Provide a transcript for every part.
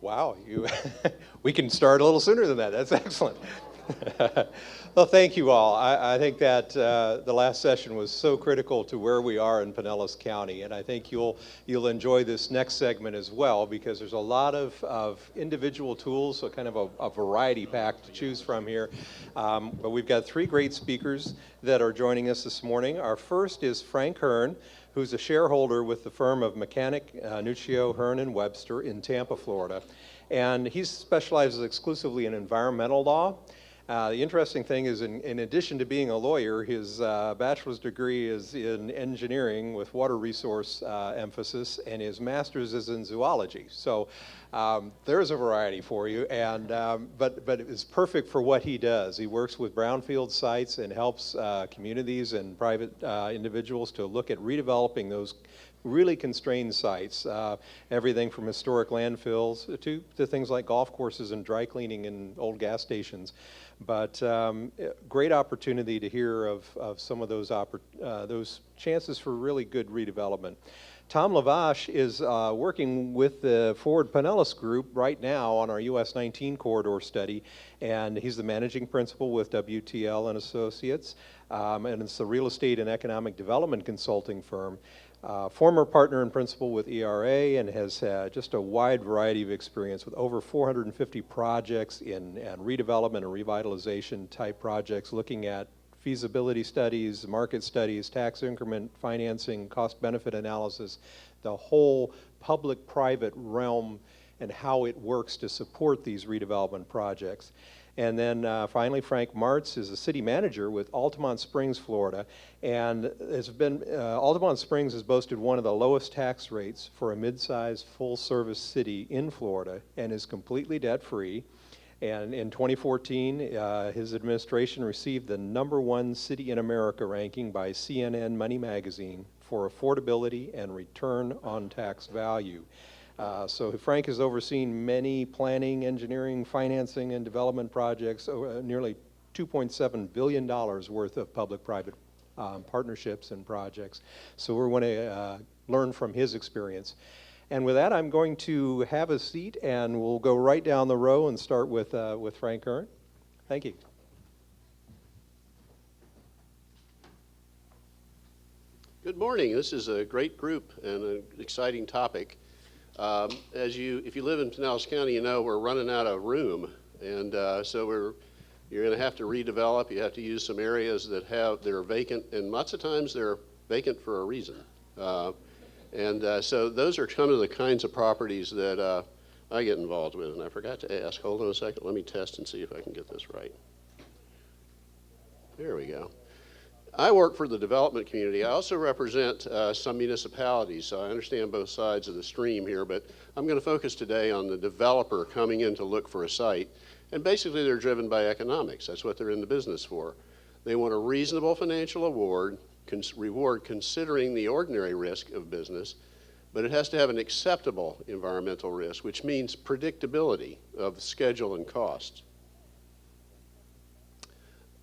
Wow, we can start a little sooner than that. That's excellent. Well, thank you all. I think that the last session was so critical to where we are in Pinellas County, and I think you'll enjoy this next segment as well, because there's a lot of individual tools, so kind of a variety pack to choose from here. But we've got three great speakers that are joining us this morning. Our first is Frank Hearn, who's a shareholder with the firm of Mechanic, Nuccio, Hearn, and Webster in Tampa, Florida. And he specializes exclusively in environmental law. The interesting thing is, in addition to being a lawyer, his bachelor's degree is in engineering with water resource emphasis, and his master's is in zoology. So there's a variety for you, and but it's perfect for what he does. He works with brownfield sites and helps communities and private individuals to look at redeveloping those really constrained sites, everything from historic landfills to things like golf courses and dry cleaning and old gas stations. But great opportunity to hear of some of those chances for really good redevelopment. Tom Lavash is working with the Forward Pinellas Group right now on our US 19 corridor study, and he's the managing principal with WTL and Associates, and it's a real estate and economic development consulting firm. Former partner and principal with ERA, and has just a wide variety of experience with over 450 projects in redevelopment and revitalization type projects, looking at feasibility studies, market studies, tax increment financing, cost benefit analysis, the whole public-private realm and how it works to support these redevelopment projects. And then finally, Frank Martz is a city manager with Altamont Springs, Florida, and Altamont Springs has boasted one of the lowest tax rates for a mid-sized full-service city in Florida, and is completely debt-free. And in 2014, his administration received the #1 city in America ranking by CNN Money Magazine for affordability and return on tax value. So Frank has overseen many planning, engineering, financing, and development projects, nearly $2.7 billion worth of public-private partnerships and projects. So we're going to learn from his experience. And with that, I'm going to have a seat, and we'll go right down the row and start with Frank Hearn. Thank you. Good morning. This is a great group and an exciting topic. If you live in Pinellas County, you know we're running out of room, and so you're going to have to redevelop. You have to use some areas that are vacant, and lots of times they're vacant for a reason. So those are some of the kinds of properties that I get involved with. And I forgot to ask. Hold on a second. Let me test and see if I can get this right. There we go. I work for the development community. I also represent some municipalities, so I understand both sides of the stream here, but I'm going to focus today on the developer coming in to look for a site. And basically they're driven by economics. That's what they're in the business for. They want a reasonable financial reward considering the ordinary risk of business, but it has to have an acceptable environmental risk, which means predictability of schedule and costs.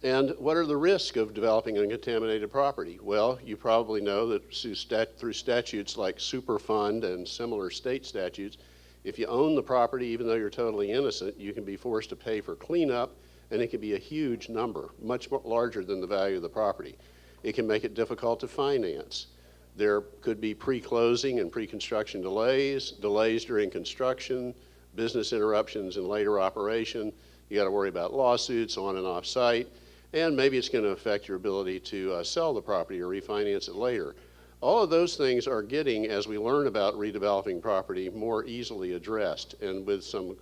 And what are the risks of developing uncontaminated property? Well, you probably know that through statutes like Superfund and similar state statutes, if you own the property, even though you're totally innocent, you can be forced to pay for cleanup, and it can be a huge number, much larger than the value of the property. It can make it difficult to finance. There could be pre-closing and pre-construction delays during construction, business interruptions in later operation. You got to worry about lawsuits on and off site. And maybe it's going to affect your ability to sell the property or refinance it later. All of those things are getting, as we learn about redeveloping property, more easily addressed, and with some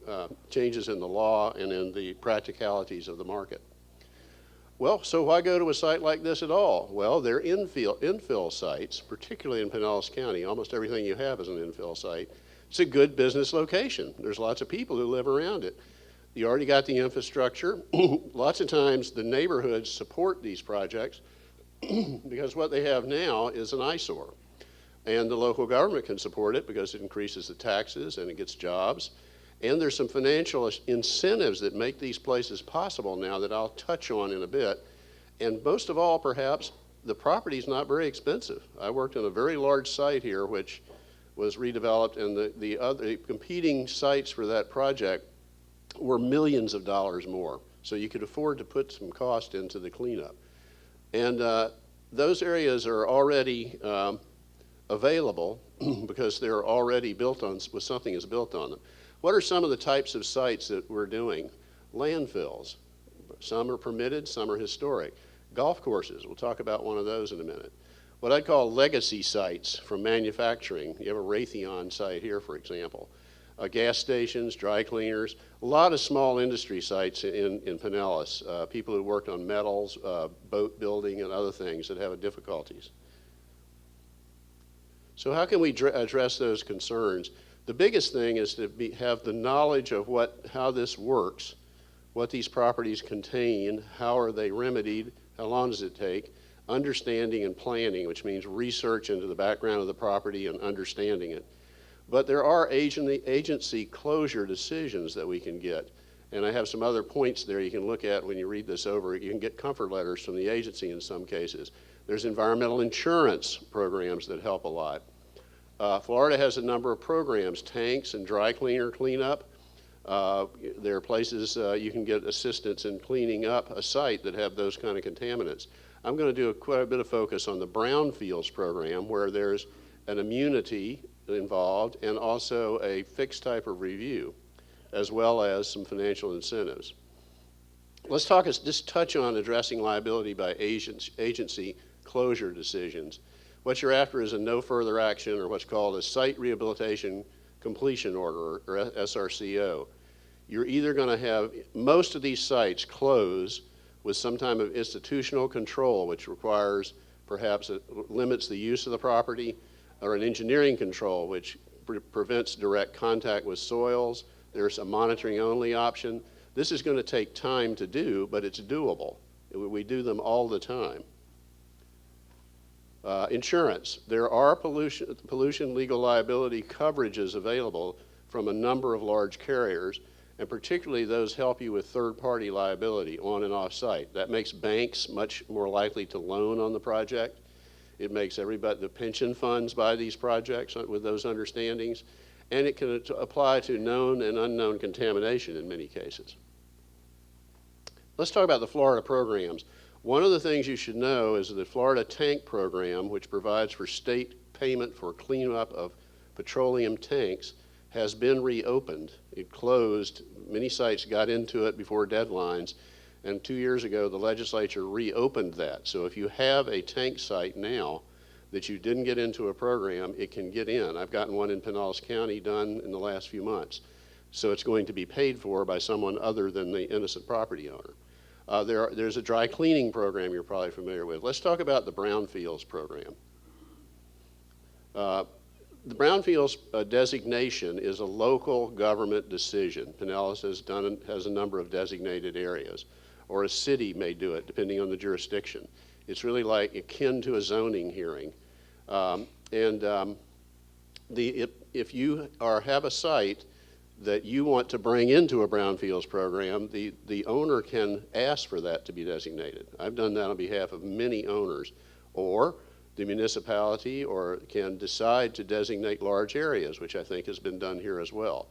changes in the law and in the practicalities of the market. Well, so why go to a site like this at all? Well, they're infill sites, particularly in Pinellas County. Almost everything you have is an infill site. It's a good business location. There's lots of people who live around it. You already got the infrastructure. Lots of times the neighborhoods support these projects because what they have now is an eyesore. And the local government can support it because it increases the taxes and it gets jobs. And there's some financial incentives that make these places possible now that I'll touch on in a bit. And most of all, perhaps, the property's not very expensive. I worked on a very large site here, which was redeveloped, and the other competing sites for that project were millions of dollars more. So you could afford to put some cost into the cleanup. And those areas are already available because they're already built on, with something is built on them. What are some of the types of sites that we're doing? Landfills. Some are permitted, some are historic. Golf courses, we'll talk about one of those in a minute. What I'd call legacy sites from manufacturing. You have a Raytheon site here, for example. Gas stations, dry cleaners, a lot of small industry sites in Pinellas. People who worked on metals, boat building, and other things that have difficulties. So how can we address those concerns? The biggest thing is to have the knowledge of how this works, what these properties contain, how are they remedied, how long does it take, understanding and planning, which means research into the background of the property and understanding it. But there are agency closure decisions that we can get. And I have some other points there you can look at when you read this over. You can get comfort letters from the agency in some cases. There's environmental insurance programs that help a lot. Florida has a number of programs, tanks and dry cleaner cleanup. There are places you can get assistance in cleaning up a site that have those kind of contaminants. I'm going to do quite a bit of focus on the brownfields program, where there's an immunity involved and also a fixed type of review, as well as some financial incentives. Let's just touch on addressing liability by agency closure decisions. What you're after is a no further action, or what's called a site rehabilitation completion order, or SRCO. You're either going to have most of these sites close with some type of institutional control, which requires perhaps limits the use of the property, or an engineering control, which prevents direct contact with soils. There's a monitoring only option. This is going to take time to do, but it's doable. We do them all the time. Insurance. There are pollution legal liability coverages available from a number of large carriers, and particularly those help you with third-party liability on and off site. That makes banks much more likely to loan on the project. It makes everybody, the pension funds buy these projects with those understandings, and it can apply to known and unknown contamination in many cases. Let's talk about the Florida programs. One of the things you should know is the Florida Tank Program, which provides for state payment for cleanup of petroleum tanks, has been reopened. It closed. Many sites got into it before deadlines, and 2 years ago the legislature reopened that. So if you have a tank site now that you didn't get into a program, it can get in. I've gotten one in Pinellas County done in the last few months. So it's going to be paid for by someone other than the innocent property owner. There's a dry cleaning program you're probably familiar with. Let's talk about the brownfields program. The brownfields designation is a local government decision. Pinellas has a number of designated areas, or a city may do it depending on the jurisdiction. It's really like akin to a zoning hearing. If you have a site that you want to bring into a brownfields program, the owner can ask for that to be designated. I've done that on behalf of many owners. Or the municipality can decide to designate large areas, which I think has been done here as well.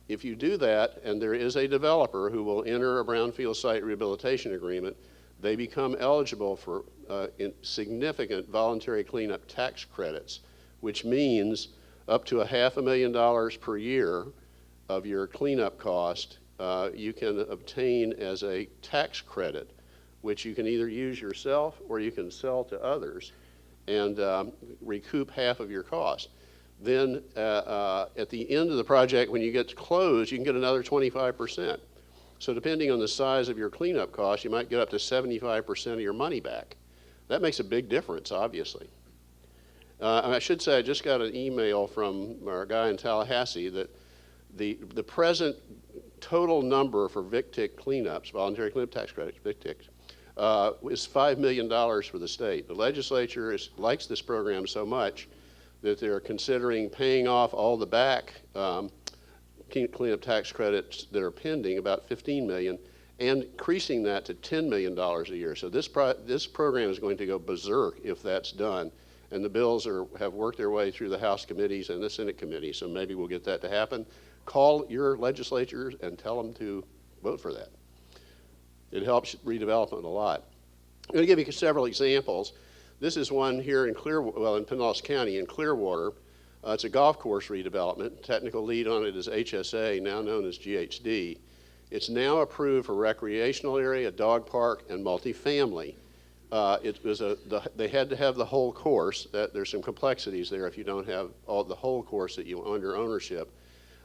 If you do that, and there is a developer who will enter a brownfield site rehabilitation agreement, they become eligible for significant voluntary cleanup tax credits, which means up to $500,000 per year of your cleanup cost you can obtain as a tax credit, which you can either use yourself or you can sell to others and recoup half of your cost. Then at the end of the project, when you get closed, you can get another 25%. So depending on the size of your cleanup cost, you might get up to 75% of your money back. That makes a big difference, obviously. And I should say, I just got an email from our guy in Tallahassee that the present total number for VICTIC cleanups, voluntary cleanup tax credits, VICTICs, is $5 million for the state. The legislature likes this program so much that they're considering paying off all the back cleanup tax credits that are pending, about $15 million, and increasing that to $10 million a year. So this program is going to go berserk if that's done. and the bills have worked their way through the House committees and the Senate committee, so maybe we'll get that to happen. Call your legislatures and tell them to vote for that. It helps redevelopment a lot. I'm going to give you several examples. This is one here in in Pinellas County in Clearwater. It's a golf course redevelopment. Technical lead on it is HSA, now known as GHD. It's now approved for recreational area, dog park, and multifamily. They had to have the whole course. There's some complexities there if you don't have the whole course that you under ownership.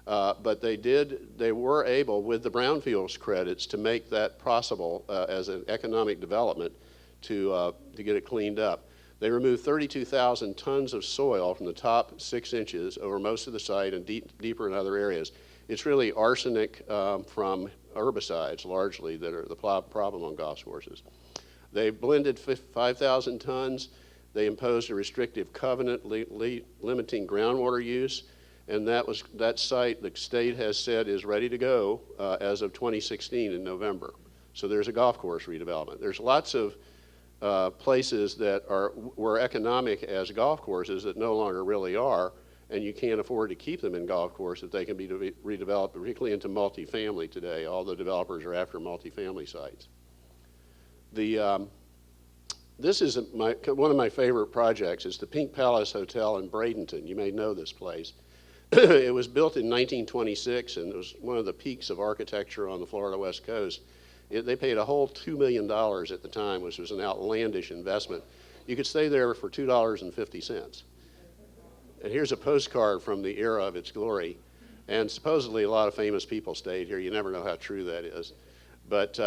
But they were able, with the brownfields credits, to make that possible as an economic development to get it cleaned up. They removed 32,000 tons of soil from the top 6 inches over most of the site and deeper in other areas. It's really arsenic from herbicides, largely, that are the problem on golf courses. They blended 5,000 tons. They imposed a restrictive covenant limiting groundwater use. And that site, the state has said, is ready to go as of 2016 in November. So there's a golf course redevelopment. There's lots of places that were economic as golf courses that no longer really are, and you can't afford to keep them in golf course if they can be redeveloped, particularly into multifamily today. All the developers are after multifamily sites. This is one of my favorite projects. It's the Pink Palace Hotel in Bradenton. You may know this place. It was built in 1926, and it was one of the peaks of architecture on the Florida West Coast. They paid a whole $2 million at the time, which was an outlandish investment. You could stay there for $2.50. And here's a postcard from the era of its glory. And supposedly a lot of famous people stayed here. You never know how true that is. But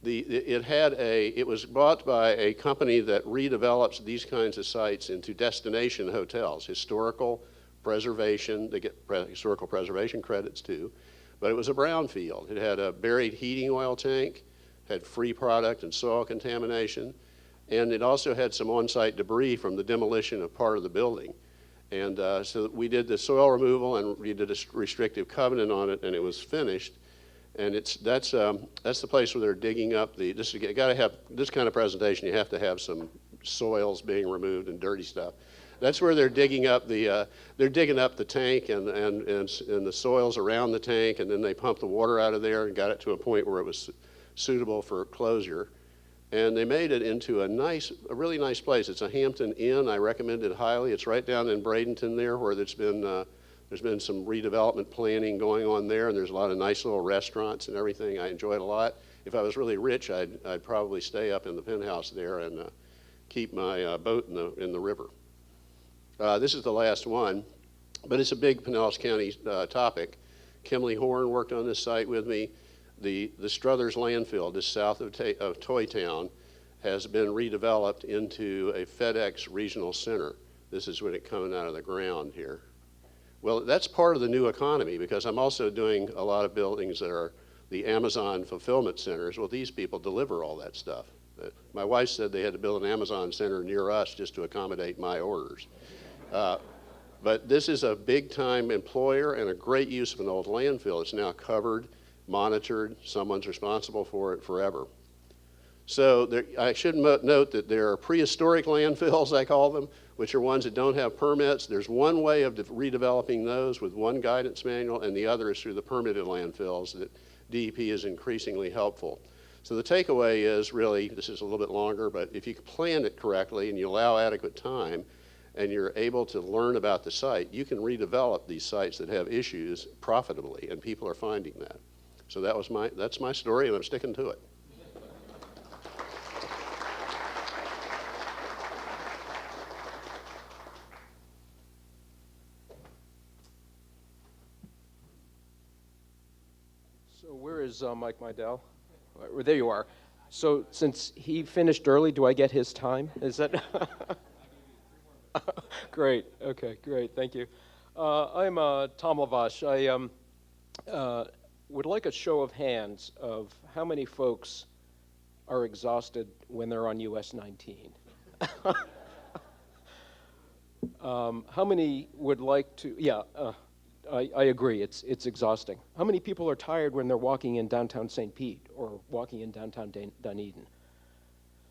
it was bought by a company that redevelops these kinds of sites into destination hotels, historical preservation. They get historical preservation credits too. But it was a brownfield. It had a buried heating oil tank, had free product and soil contamination, and it also had some on-site debris from the demolition of part of the building. And so we did the soil removal and we did a restrictive covenant on it, and it was finished. And that's the place where they're digging up you got to have this kind of presentation. You have to have some soils being removed and dirty stuff. That's where they're digging up the tank and the soils around the tank, and then they pumped the water out of there and got it to a point where it was suitable for closure. And they made it into a really nice place. It's a Hampton Inn. I recommend it highly. It's right down in Bradenton there, where there's been some redevelopment planning going on there, and there's a lot of nice little restaurants and everything. I enjoy it a lot. If I was really rich, I'd probably stay up in the penthouse there and keep my boat in the river. This is the last one, but it's a big Pinellas County topic. Kimley Horn worked on this site with me. The Struthers landfill, just south of Toy Town, has been redeveloped into a FedEx regional center. This is when it coming out of the ground here. Well, that's part of the new economy, because I'm also doing a lot of buildings that are the Amazon fulfillment centers. Well, these people deliver all that stuff. My wife said they had to build an Amazon center near us just to accommodate my orders. But this is a big-time employer and a great use of an old landfill. It's now covered, monitored. Someone's responsible for it forever. So I should note that there are prehistoric landfills, I call them, which are ones that don't have permits. There's one way of redeveloping those with one guidance manual, and the other is through the permitted landfills that DEP is increasingly helpful. So the takeaway is really, this is a little bit longer, but if you plan it correctly and you allow adequate time and you're able to learn about the site, you can redevelop these sites that have issues profitably, and people are finding that. So that's my story, and I'm sticking to it. So where is Mike Meidel? There you are. So since he finished early, do I get his time? Is that? Great. Okay, great. Thank you. I'm Tom Lavash. I would like a show of hands of how many folks are exhausted when they're on US 19. How many would like to? Yeah. I agree, it's exhausting. How many people are tired when they're walking in downtown St. Pete or walking in downtown Dunedin?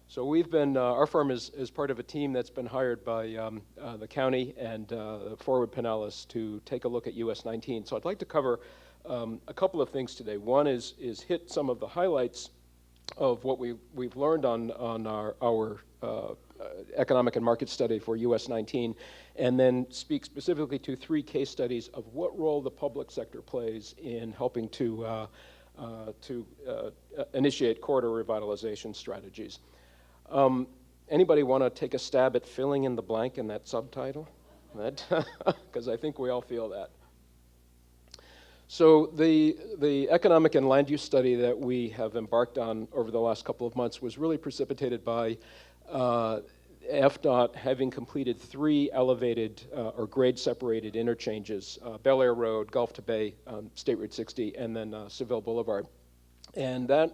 So we've been, our firm is part of a team that's been hired by the county and Forward Pinellas to take a look at US 19. So I'd like to cover a couple of things today. One is hit some of the highlights of what we've learned on our economic and market study for US 19, and then speak specifically to 3 case studies of what role the public sector plays in helping to initiate corridor revitalization strategies. Anybody want to take a stab at filling in the blank in that subtitle? Because I think we all feel that. So the economic and land use study that we have embarked on over the last couple of months was really precipitated by FDOT having completed 3 elevated or grade-separated interchanges, Bel Air Road, Gulf to Bay, State Route 60, and then Seville Boulevard. And that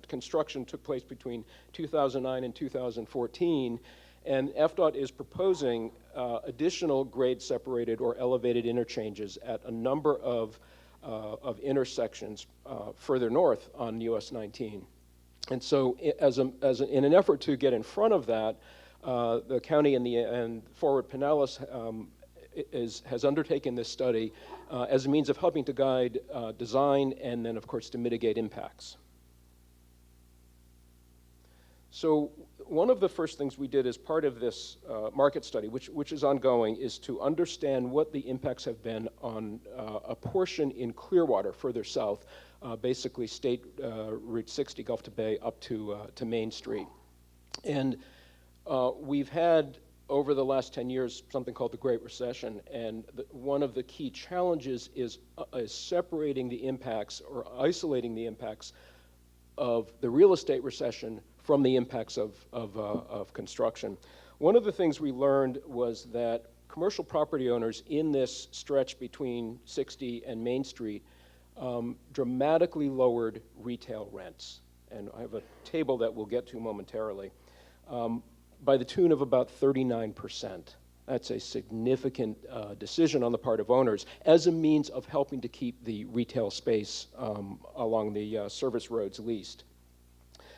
construction took place between 2009 and 2014, and FDOT is proposing additional grade-separated or elevated interchanges at a number of intersections further north on US 19. And so in an effort to get in front of that, the county and Forward Pinellas has undertaken this study as a means of helping to guide design and then, of course, to mitigate impacts. So one of the first things we did as part of this market study, which is ongoing, is to understand what the impacts have been on a portion in Clearwater further south, basically State Route 60, Gulf to Bay, up to Main Street. And we've had, over the last 10 years, something called the Great Recession, and one of the key challenges is separating the impacts or isolating the impacts of the real estate recession from the impacts of construction. One of the things we learned was that commercial property owners in this stretch between 60 and Main Street dramatically lowered retail rents. And I have a table that we'll get to momentarily, by the tune of about 39%. That's a significant decision on the part of owners as a means of helping to keep the retail space along the service roads leased.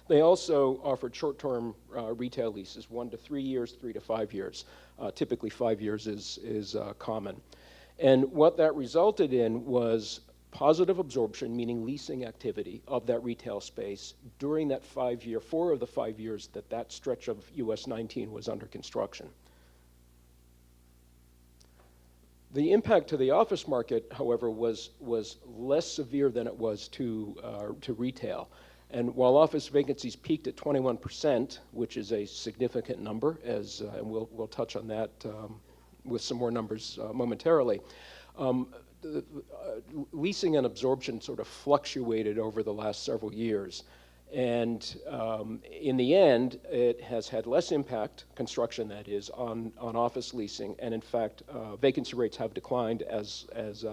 They also offered short-term retail leases, 1 to 3 years, 3 to 5 years. Typically 5 years is common. And what that resulted in was positive absorption, meaning leasing activity of that retail space during that 4 of the 5 years that stretch of US 19 was under construction. The impact to the office market, however, was less severe than it was to retail. And while office vacancies peaked at 21%, which is a significant number, and we'll touch on that with some more numbers momentarily, leasing and absorption sort of fluctuated over the last several years. And in the end, it has had less impact, construction that is, on office leasing. And in fact, vacancy rates have declined as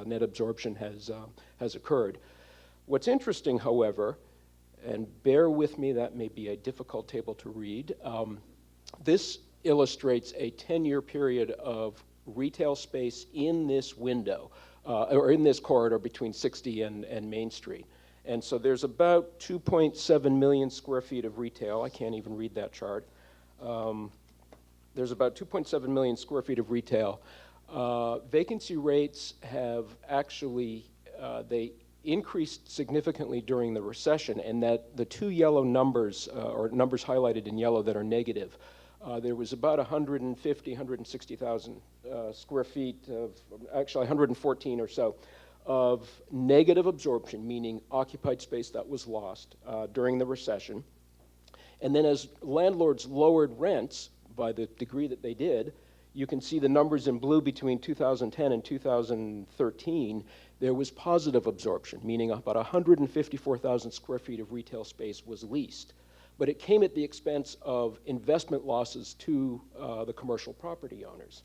net absorption has occurred. What's interesting, however, and bear with me, that may be a difficult table to read, this illustrates a 10-year period of retail space in this window, or in this corridor between 60 and Main Street. And so there's about 2.7 million square feet of retail. I can't even read that chart. There's about 2.7 million square feet of retail. Vacancy rates have actually, they increased significantly during the recession, and that the 2 yellow numbers, or numbers highlighted in yellow that are negative, there was about 160,000 square feet of, actually 114 or so, of negative absorption, meaning occupied space that was lost during the recession. And then as landlords lowered rents by the degree that they did, you can see the numbers in blue between 2010 and 2013, there was positive absorption, meaning about 154,000 square feet of retail space was leased. But it came at the expense of investment losses to the commercial property owners.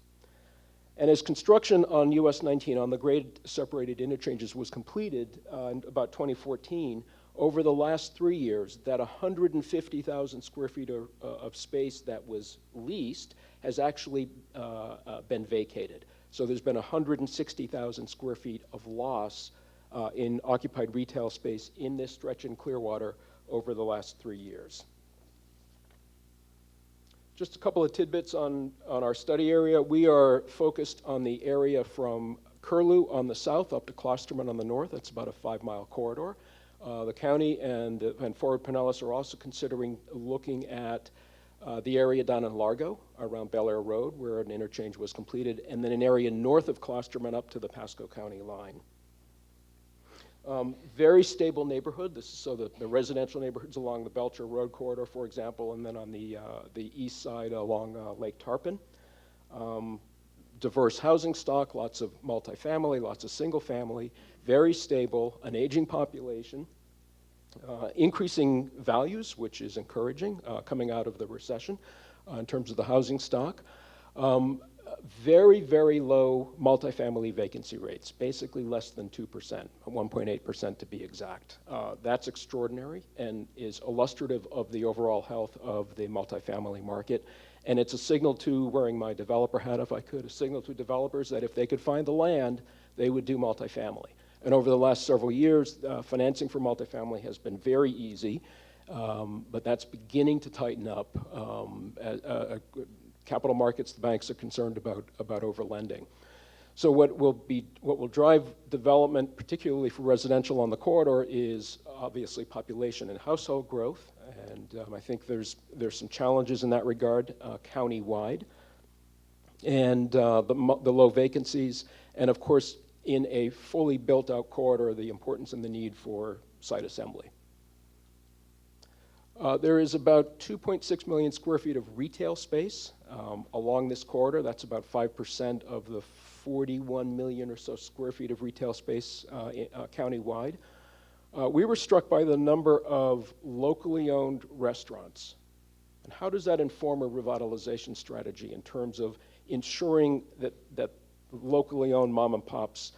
And as construction on US 19, on the grade-separated interchanges, was completed in about 2014, over the last 3 years, that 150,000 square feet of space that was leased has actually been vacated. So there's been 160,000 square feet of loss in occupied retail space in this stretch in Clearwater over the last 3 years. Just a couple of tidbits on our study area. We are focused on the area from Curlew on the south up to Klosterman on the north. That's about a 5-mile corridor. The county and Forward Pinellas are also considering looking at the area down in Largo around Bel Air Road where an interchange was completed, and then an area north of Klosterman up to the Pasco County line. Very stable neighborhood. This is so the residential neighborhoods along the Belcher Road corridor, for example, and then on the east side along Lake Tarpon. Diverse housing stock, lots of multifamily, lots of single family, very stable, an aging population, increasing values, which is encouraging coming out of the recession in terms of the housing stock. Very, very low multifamily vacancy rates, basically less than 2%, 1.8% to be exact. That's extraordinary and is illustrative of the overall health of the multifamily market. And it's a signal to, wearing my developer hat if I could, a signal to developers that if they could find the land, they would do multifamily. And over the last several years, financing for multifamily has been very easy, but that's beginning to tighten up. Capital markets, the banks are concerned about overlending. So what will drive development, particularly for residential on the corridor, is obviously population and household growth, and I think there's some challenges in that regard county-wide, and the low vacancies, and of course, in a fully built-out corridor, the importance and the need for site assembly. There is about 2.6 million square feet of retail space along this corridor. That's about 5% of the 41 million or so square feet of retail space countywide. We were struck by the number of locally owned restaurants. And how does that inform a revitalization strategy in terms of ensuring that locally owned mom and pops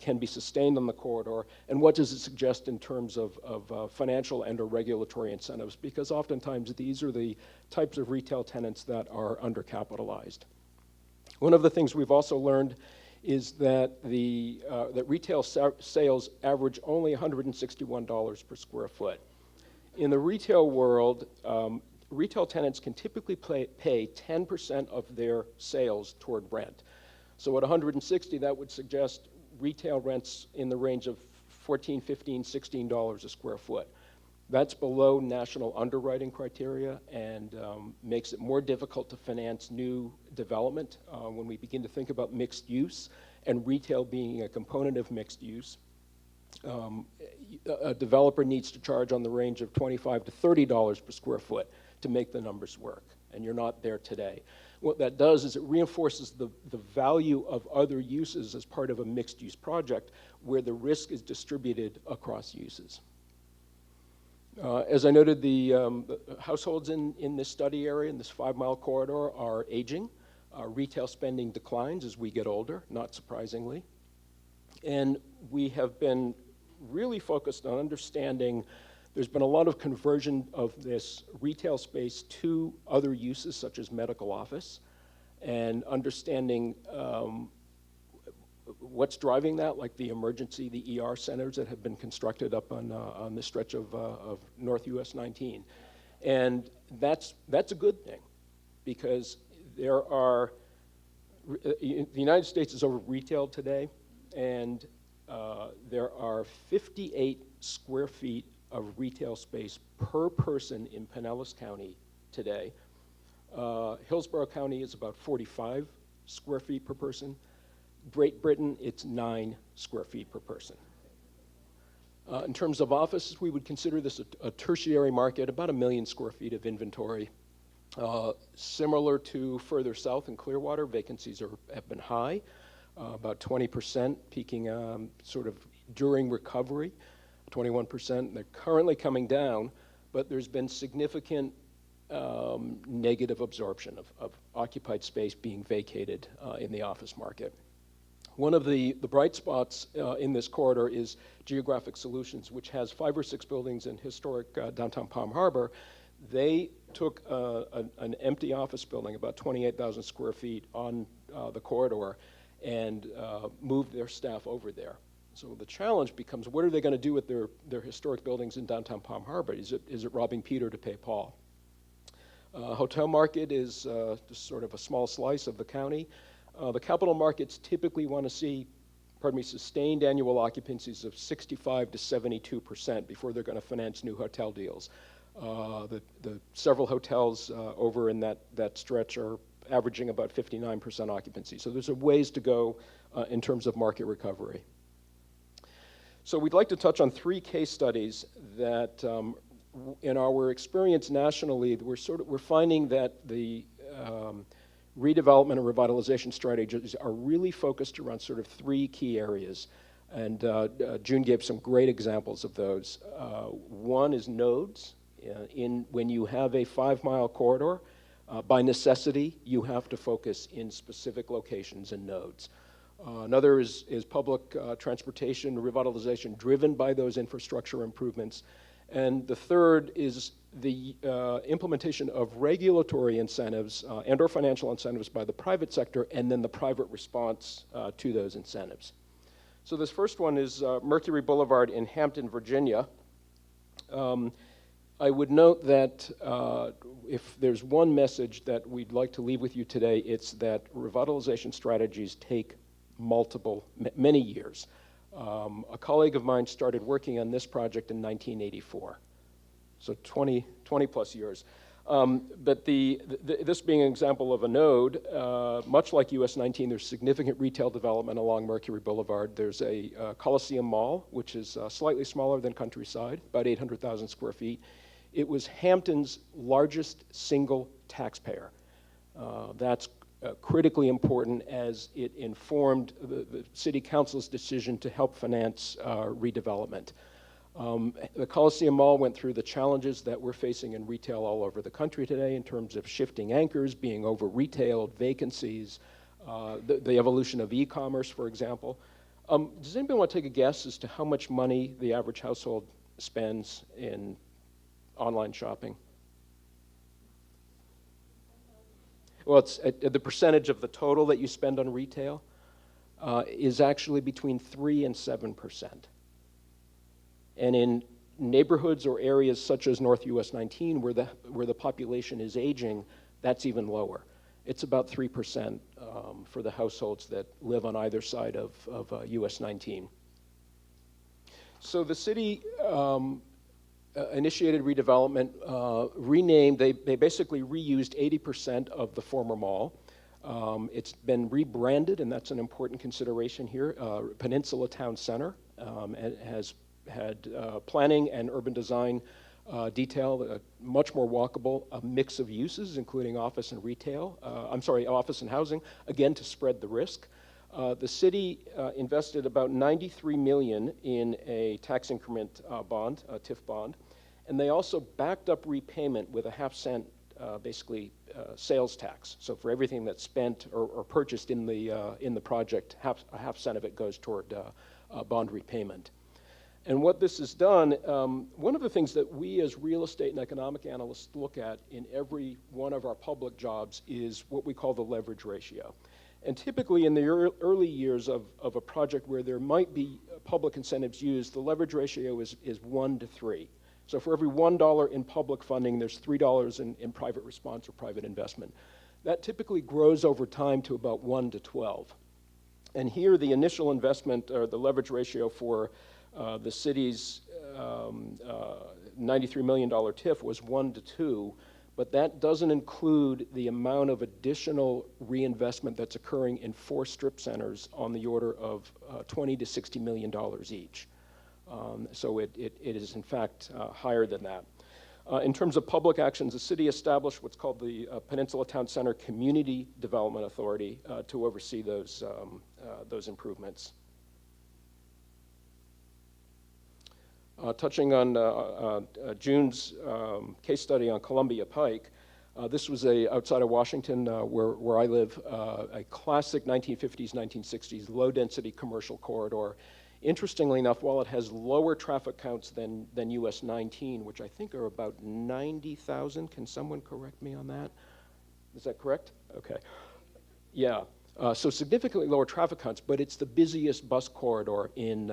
can be sustained on the corridor, and what does it suggest in terms of financial and or regulatory incentives? Because oftentimes these are the types of retail tenants that are undercapitalized. One of the things we've also learned is that that retail sales average only $161 per square foot. In the retail world, retail tenants can typically pay 10% of their sales toward rent. So at 160, that would suggest retail rents in the range of $14, $15, $16 a square foot. That's below national underwriting criteria and makes it more difficult to finance new development when we begin to think about mixed use and retail being a component of mixed use. A developer needs to charge on the range of $25 to $30 per square foot to make the numbers work, and you're not there today. What that does is it reinforces the value of other uses as part of a mixed-use project where the risk is distributed across uses. As I noted, the households in this study area, in this 5-mile corridor, are aging. Retail spending declines as we get older, not surprisingly. And we have been really focused on understanding there's been a lot of conversion of this retail space to other uses such as medical office, and understanding what's driving that, like the emergency, the ER centers that have been constructed up on this stretch of North US 19. And that's a good thing, because the United States is over-retailed today, and there are 58 square feet of retail space per person in Pinellas County today. Hillsborough County is about 45 square feet per person. Great Britain, it's 9 square feet per person. In terms of offices, we would consider this a tertiary market, about 1 million square feet of inventory. Similar to further south in Clearwater, vacancies have been high, about 20%, peaking sort of during recovery. 21%. They're currently coming down, but there's been significant negative absorption of occupied space being vacated in the office market. One of the bright spots in this corridor is Geographic Solutions, which has 5 or 6 buildings in historic downtown Palm Harbor. They took an empty office building, about 28,000 square feet on the corridor, and moved their staff over there. So the challenge becomes, what are they going to do with their historic buildings in downtown Palm Harbor? Is it robbing Peter to pay Paul? Hotel market is just sort of a small slice of the county. The capital markets typically want to see, sustained annual occupancies of 65 to 72% before they're going to finance new hotel deals. The several hotels over in that stretch are averaging about 59% occupancy. So there's a ways to go in terms of market recovery. So we'd like to touch on 3 case studies that, in our experience nationally, we're finding that the redevelopment and revitalization strategies are really focused around sort of 3 key areas. And June gave some great examples of those. One is nodes. When you have a 5-mile corridor, by necessity, you have to focus in specific locations and nodes. Another is public transportation revitalization driven by those infrastructure improvements. And the third is the implementation of regulatory incentives and/or financial incentives by the private sector, and then the private response to those incentives. So this first one is Mercury Boulevard in Hampton, Virginia. I would note that if there's one message that we'd like to leave with you today, it's that revitalization strategies take many years. A colleague of mine started working on this project in 1984, so 20 plus years. But this being an example of a node, much like US 19, there's significant retail development along Mercury Boulevard. There's a Coliseum Mall, which is slightly smaller than Countryside, about 800,000 square feet. It was Hampton's largest single taxpayer. That's critically important as it informed the city council's decision to help finance redevelopment. The Coliseum Mall went through the challenges that we're facing in retail all over the country today in terms of shifting anchors, being over-retailed, vacancies, the evolution of e-commerce, for example. Does anybody want to take a guess as to how much money the average household spends in online shopping? Well, it's the percentage of the total that you spend on retail is actually between 3 and 7%. And in neighborhoods or areas such as North US 19, where the population is aging, that's even lower. It's about 3% for the households that live on either side of US 19. So the city initiated redevelopment, renamed, they basically reused 80% of the former mall. It's been rebranded, and that's an important consideration here. Peninsula Town Center has had planning and urban design detail, much more walkable, a mix of uses, including office and retail, office and housing, again, to spread the risk. The city invested about $93 million in a tax increment bond, a TIF bond, and they also backed up repayment with a half-cent, sales tax. So for everything that's spent or purchased in the project, a half cent of it goes toward bond repayment. And what this has done, one of the things that we as real estate and economic analysts look at in every one of our public jobs is what we call the leverage ratio. And typically in the early years of a project where there might be public incentives used, the leverage ratio is 1 to 3. So for every $1 in public funding, there's $3 in private response or private investment. That typically grows over time to about 1 to 12. And here the initial investment, or the leverage ratio for the city's $93 million TIF was 1 to 2, but that doesn't include the amount of additional reinvestment that's occurring in 4 strip centers on the order of $20 to $60 million each. So it is, in fact, higher than that. In terms of public actions, the city established what's called the Peninsula Town Center Community Development Authority to oversee those improvements. Touching on June's case study on Columbia Pike, this was outside of Washington, where I live, a classic 1950s, 1960s low-density commercial corridor. Interestingly enough, while it has lower traffic counts than US 19, which I think are about 90,000, can someone correct me on that? Is that correct? Okay. Yeah. So significantly lower traffic counts, but it's the busiest bus corridor in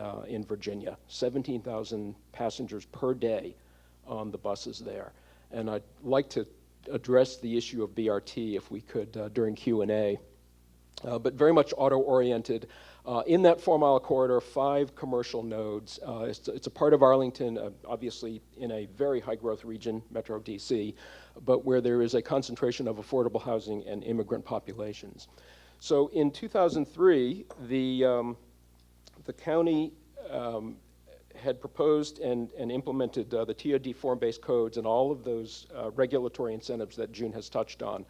Virginia. 17,000 passengers per day on the buses there. And I'd like to address the issue of BRT if we could during Q&A. But very much auto-oriented. In that 4-mile corridor, 5 commercial nodes. It's a part of Arlington, obviously in a very high-growth region, Metro DC, but where there is a concentration of affordable housing and immigrant populations. So in 2003, the county had proposed and implemented the TOD form-based codes and all of those regulatory incentives that June has touched on.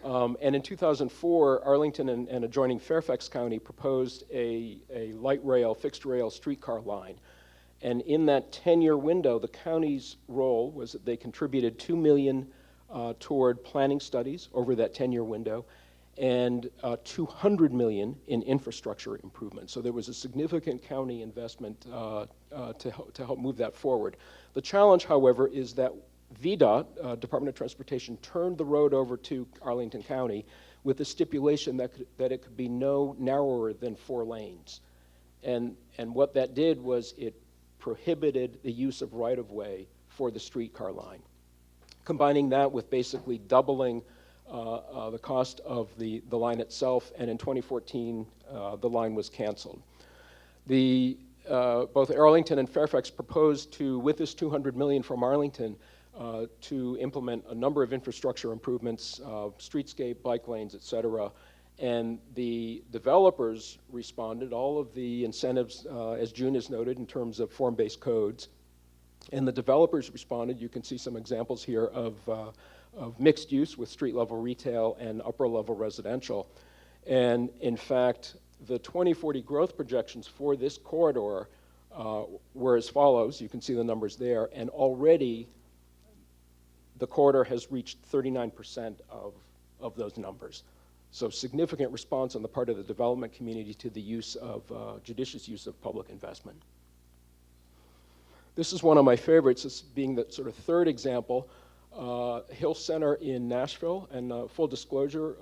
And in 2004, Arlington and adjoining Fairfax County proposed a light rail, fixed rail streetcar line. And in that 10-year window, the county's role was that they contributed $2 million toward planning studies over that 10-year window, and $200 million in infrastructure improvements. So there was a significant county investment to help move that forward. The challenge, however, is that VDOT, Department of Transportation, turned the road over to Arlington County with the stipulation that it could be no narrower than 4 lanes. And what that did was it prohibited the use of right-of-way for the streetcar line. Combining that with basically doubling the cost of the line itself, and in 2014, the line was canceled. Both Arlington and Fairfax proposed to, with this $200 million from Arlington, to implement a number of infrastructure improvements, streetscape, bike lanes, et cetera. And the developers responded, all of the incentives, as June has noted, in terms of form-based codes. And the developers responded. You can see some examples here of mixed use with street-level retail and upper-level residential. And in fact, the 2040 growth projections for this corridor were as follows. You can see the numbers there. And already, the corridor has reached 39% of those numbers. So significant response on the part of the development community to the use of, judicious use of public investment. This is one of my favorites, this being the sort of third example. Hill Center in Nashville, and full disclosure,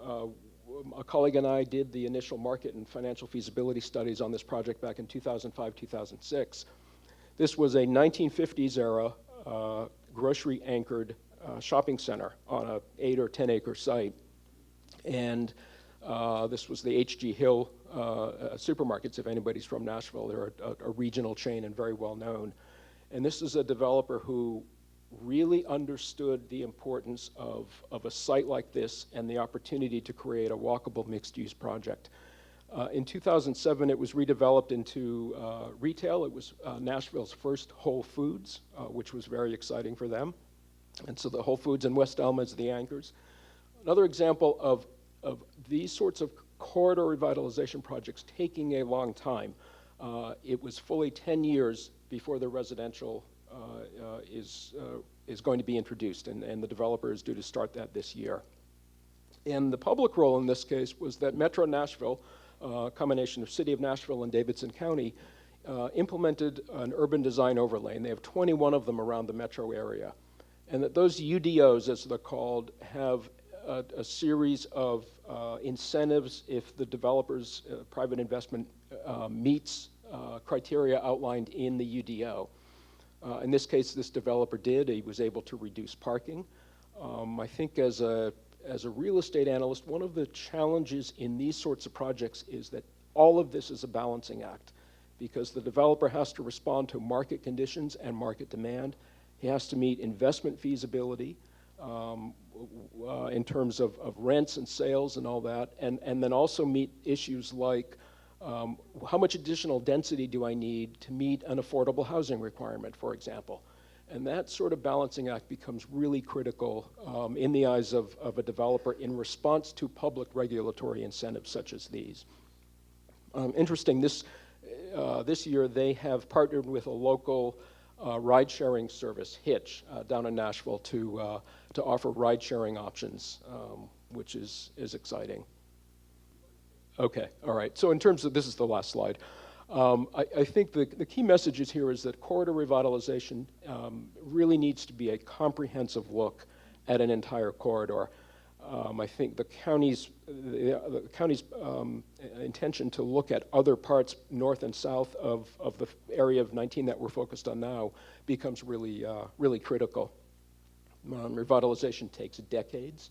a colleague and I did the initial market and financial feasibility studies on this project back in 2005, 2006. This was a 1950s era grocery-anchored shopping center on a 8 or 10 acre site. And this was the H.G. Hill supermarkets, if anybody's from Nashville. They're a regional chain and very well known. And this is a developer who really understood the importance of a site like this and the opportunity to create a walkable mixed-use project. In 2007, it was redeveloped into retail. It was Nashville's first Whole Foods, which was very exciting for them. And so the Whole Foods in West Elm is the anchors. Another example of these sorts of corridor revitalization projects taking a long time. It was fully 10 years before the residential is going to be introduced, and the developer is due to start that this year. And the public role in this case was that Metro Nashville, a combination of City of Nashville and Davidson County, implemented an urban design overlay, and they have 21 of them around the metro area. And that those UDOs, as they're called, have a series of incentives if the developer's private investment meets criteria outlined in the UDO. In this case, this developer did. He was able to reduce parking. I think as a real estate analyst, one of the challenges in these sorts of projects is that all of this is a balancing act, because the developer has to respond to market conditions and market demand. He has to meet investment feasibility in terms of rents and sales and all that, and then also meet issues like how much additional density do I need to meet an affordable housing requirement, for example. And that sort of balancing act becomes really critical in the eyes of a developer in response to public regulatory incentives such as these. Interesting, this year they have partnered with a local ride-sharing service, Hitch, down in Nashville to offer ride-sharing options, which is exciting. Okay, all right. So in terms of, this is the last slide. I think the key messages here is that corridor revitalization really needs to be a comprehensive look at an entire corridor. I think the county's intention to look at other parts north and south of the area of 19 that we're focused on now becomes really, really critical. Revitalization takes decades.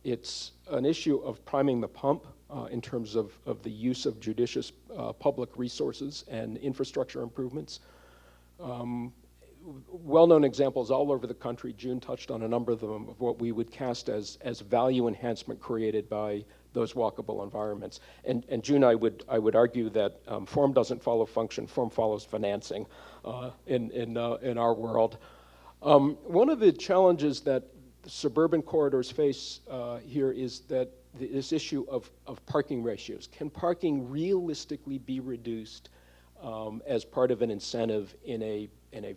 It's an issue of priming the pump in terms of the use of judicious public resources and infrastructure improvements. Well-known examples all over the country. June touched on a number of them, of what we would cast as value enhancement created by those walkable environments. And June, I would argue that form doesn't follow function, form follows financing in our world. One of the challenges that suburban corridors face here is that this issue of parking ratios. Can parking realistically be reduced as part of an incentive in a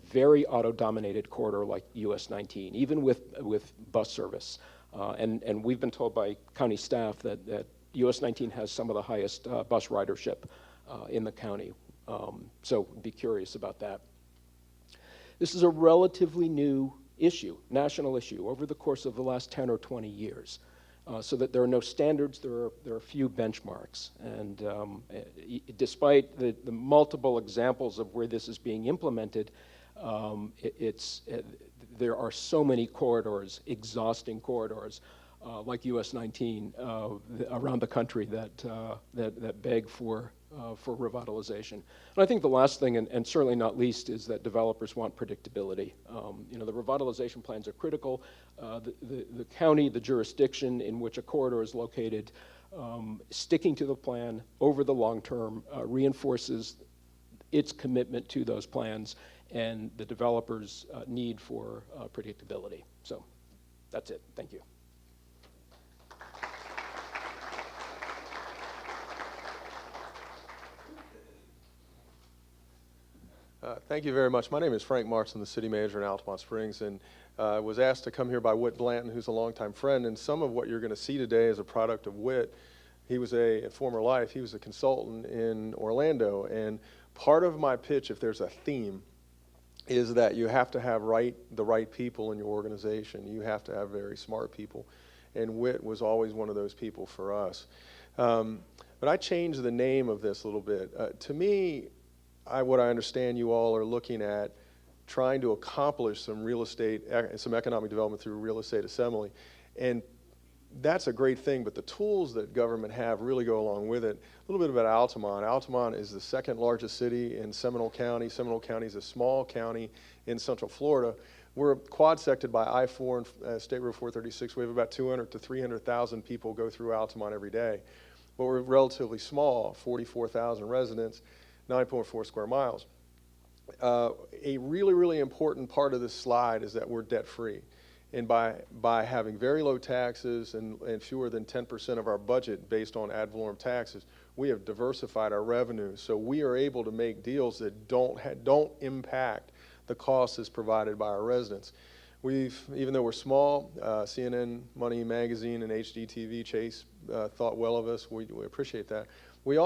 very auto-dominated corridor like US 19, even with bus service? And we've been told by county staff that US 19 has some of the highest bus ridership in the county. So be curious about that. This is a relatively new issue, national issue, over the course of the last 10 or 20 years. So that there are no standards, there are few benchmarks. And despite the multiple examples of where this is being implemented, there are so many corridors, exhausting corridors, like US 19 around the country that beg for revitalization. And I think the last thing, and certainly not least, is that developers want predictability. The revitalization plans are critical. The county, the jurisdiction in which a corridor is located, sticking to the plan over the long term reinforces its commitment to those plans and the developers' need for predictability. So that's it. Thank you. Thank you very much. My name is Frank Martin, the city manager in Altamont Springs, and was asked to come here by Whit Blanton, who's a longtime friend, and some of what you're going to see today is a product of Whit. He was in former life, he was a consultant in Orlando, and part of my pitch, if there's a theme, is that you have to have the right people in your organization. You have to have very smart people, and Whit was always one of those people for us. But I changed the name of this a little bit. To me, what I understand you all are looking at trying to accomplish some economic development through real estate assembly. And that's a great thing, but the tools that government have really go along with it. A little bit about Altamont. Altamont is the second largest city in Seminole County. Seminole County is a small county in Central Florida. We're quad-sected by I-4 and State Road 436. We have about 200 to 300,000 people go through Altamont every day. But we're relatively small, 44,000 residents, 9.4 square miles. A really, really important part of this slide is that we're debt-free. And by having very low taxes and fewer than 10% of our budget based on ad valorem taxes, we have diversified our revenue. So we are able to make deals that don't impact the costs as provided by our residents. Even though we're small, CNN, Money Magazine, and HGTV, Chase thought well of us. We appreciate that. We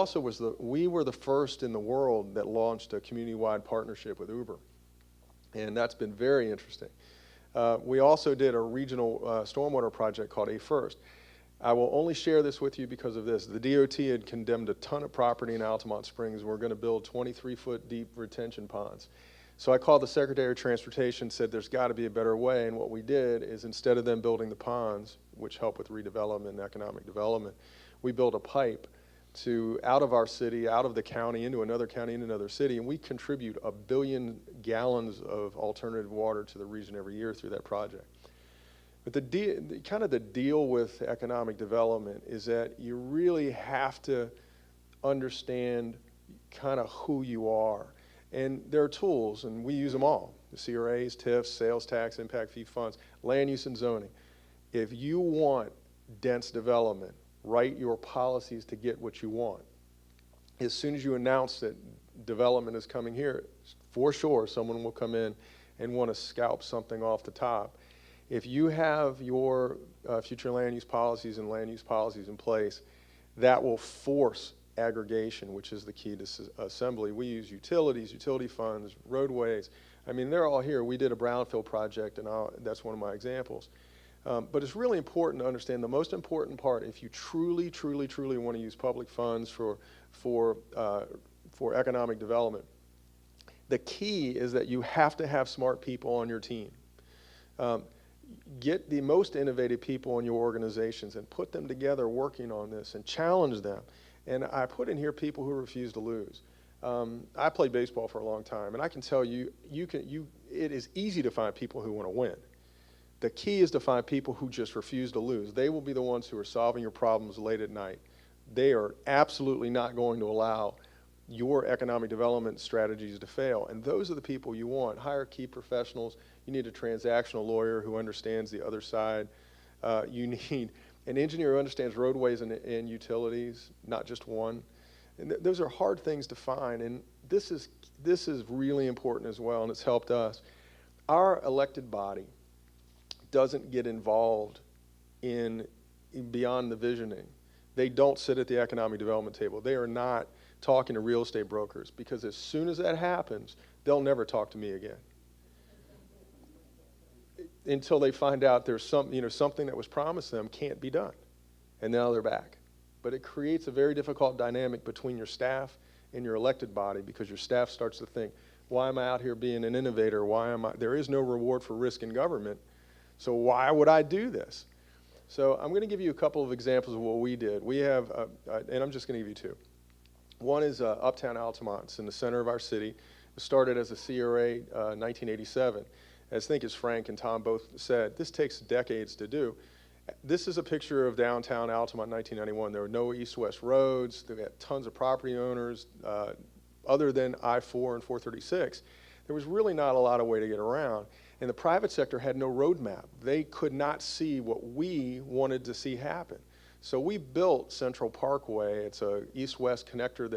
were the first in the world that launched a community-wide partnership with Uber, and that's been very interesting. We also did a regional stormwater project called A First. I will only share this with you because of this. The DOT had condemned a ton of property in Altamont Springs. We're going to build 23-foot deep retention ponds. So I called the Secretary of Transportation, said there's got to be a better way, and what we did is instead of them building the ponds, which help with redevelopment and economic development, we built a pipe out of our city, out of the county, into another county, into another city, and we contribute 1 billion gallons of alternative water to the region every year through that project. But the deal with economic development is that you really have to understand kind of who you are. And there are tools, and we use them all. The CRAs, TIFs, sales tax, impact fee funds, land use and zoning. If you want dense development, write your policies to get what you want. As soon as you announce that development is coming here, for sure someone will come in and want to scalp something off the top. If you have your future land use policies and land use policies in place, that will force aggregation, which is the key to assembly. We use utilities, utility funds, roadways. I mean, they're all here. We did a brownfield project, and that's one of my examples. But it's really important to understand the most important part, if you truly, truly, truly want to use public funds for economic development, the key is that you have to have smart people on your team. Get the most innovative people in your organizations and put them together working on this and challenge them. And I put in here people who refuse to lose. I played baseball for a long time, and I can tell you, it is easy to find people who want to win. The key is to find people who just refuse to lose. They will be the ones who are solving your problems late at night. They are absolutely not going to allow your economic development strategies to fail. And those are the people you want. Hire key professionals. You need a transactional lawyer who understands the other side. You need an engineer who understands roadways and utilities, not just one. And those are hard things to find. And this is really important as well, and it's helped us. Our elected body doesn't get involved in beyond the visioning. They don't sit at the economic development table. They are not talking to real estate brokers, because as soon as that happens, they'll never talk to me again until they find out there's something that was promised them can't be done, and now they're back. But it creates a very difficult dynamic between your staff and your elected body, because your staff starts to think, why am I out here being an innovator? There is no reward for risk in government, so why would I do this? So I'm going to give you a couple of examples of what we did. We have, and I'm just going to give you two. One is Uptown Altamont. It's in the center of our city. It started as a CRA 1987. As I think as Frank and Tom both said, this takes decades to do. This is a picture of downtown Altamont in 1991. There were no east-west roads. They had tons of property owners. Other than I-4 and 436, there was really not a lot of way to get around. And the private sector had no roadmap. They could not see what we wanted to see happen. So we built Central Parkway. It's a east-west connector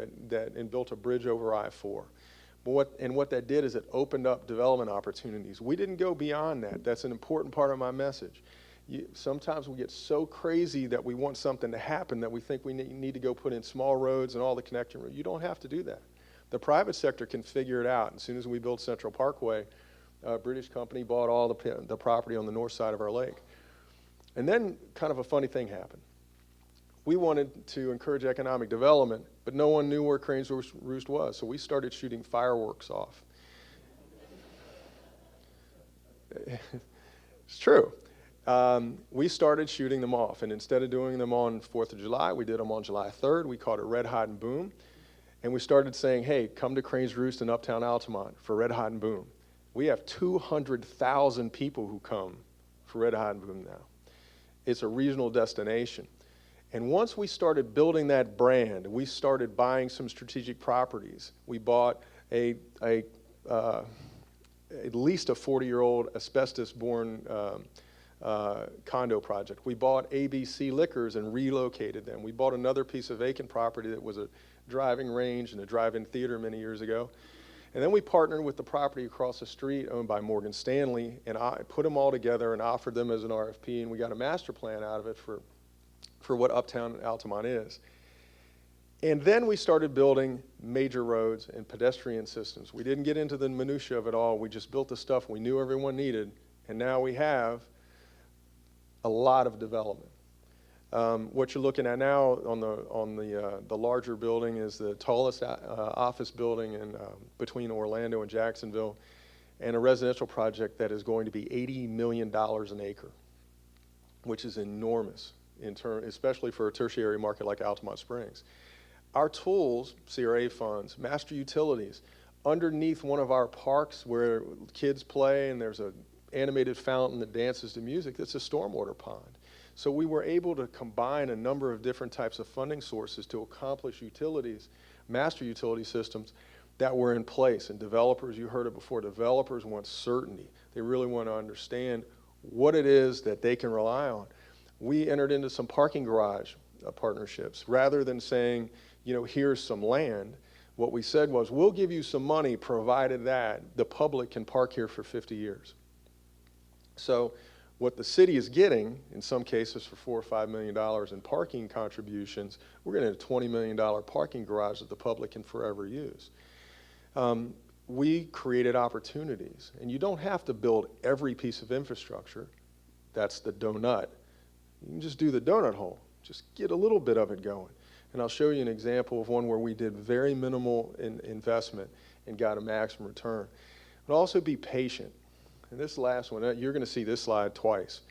and built a bridge over I-4. What that did is it opened up development opportunities. We didn't go beyond that. That's an important part of my message. Sometimes we get so crazy that we want something to happen that we think we need to go put in small roads and all the connecting roads. You don't have to do that. The private sector can figure it out. As soon as we built Central Parkway, a British company bought all the property on the north side of our lake. And then kind of a funny thing happened. We wanted to encourage economic development, but no one knew where Crane's Roost was, so we started shooting fireworks off. It's true. We started shooting them off, and instead of doing them on 4th of July, we did them on July 3rd. We called it Red Hot and Boom, and we started saying, hey, come to Crane's Roost in Uptown Altamont for Red Hot and Boom. We have 200,000 people who come for Red Hot and Boom now. It's a regional destination. And once we started building that brand, we started buying some strategic properties. We bought at least a 40-year-old asbestos-borne condo project. We bought ABC Liquors and relocated them. We bought another piece of vacant property that was a driving range and a drive-in theater many years ago. And then we partnered with the property across the street owned by Morgan Stanley, and I put them all together and offered them as an RFP, and we got a master plan out of it for what Uptown Altamont is. And then we started building major roads and pedestrian systems. We didn't get into the minutia of it all. We just built the stuff we knew everyone needed, and now we have a lot of development. What you're looking at now on the larger building is the tallest office building between Orlando and Jacksonville, and a residential project that is going to be $80 million an acre, which is enormous, especially for a tertiary market like Altamont Springs. Our tools, CRA funds, master utilities, underneath one of our parks where kids play and there's an animated fountain that dances to music, that's a stormwater pond. So we were able to combine a number of different types of funding sources to accomplish utilities, master utility systems that were in place. And developers, you heard it before, developers want certainty. They really want to understand what it is that they can rely on. We entered into some parking garage partnerships. Rather than saying, here's some land, what we said was, we'll give you some money provided that the public can park here for 50 years. So what the city is getting, in some cases for $4 or $5 million in parking contributions, we're getting a $20 million parking garage that the public can forever use. We created opportunities, and you don't have to build every piece of infrastructure. That's the donut. You can just do the donut hole. Just get a little bit of it going. And I'll show you an example of one where we did very minimal investment and got a maximum return. But also be patient. and this last one, you're going to see this slide twice.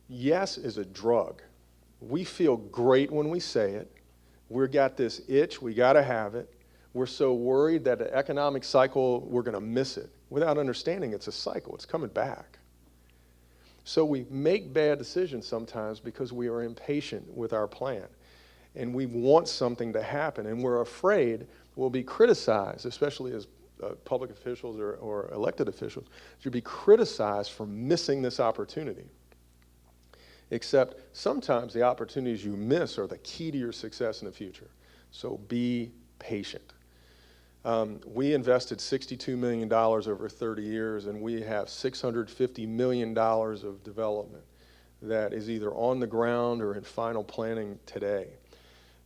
Yes is a drug. We feel great when we say it. We've got this itch, we got to have it. We're so worried that the economic cycle, we're going to miss it, without understanding it's a cycle, it's coming back. So we make bad decisions sometimes because we are impatient with our plan. And we want something to happen, and we're afraid we'll be criticized, especially as public officials or elected officials, you'll be criticized for missing this opportunity. Except sometimes the opportunities you miss are the key to your success in the future. So be patient. We invested $62 million over 30 years, and we have $650 million of development that is either on the ground or in final planning today.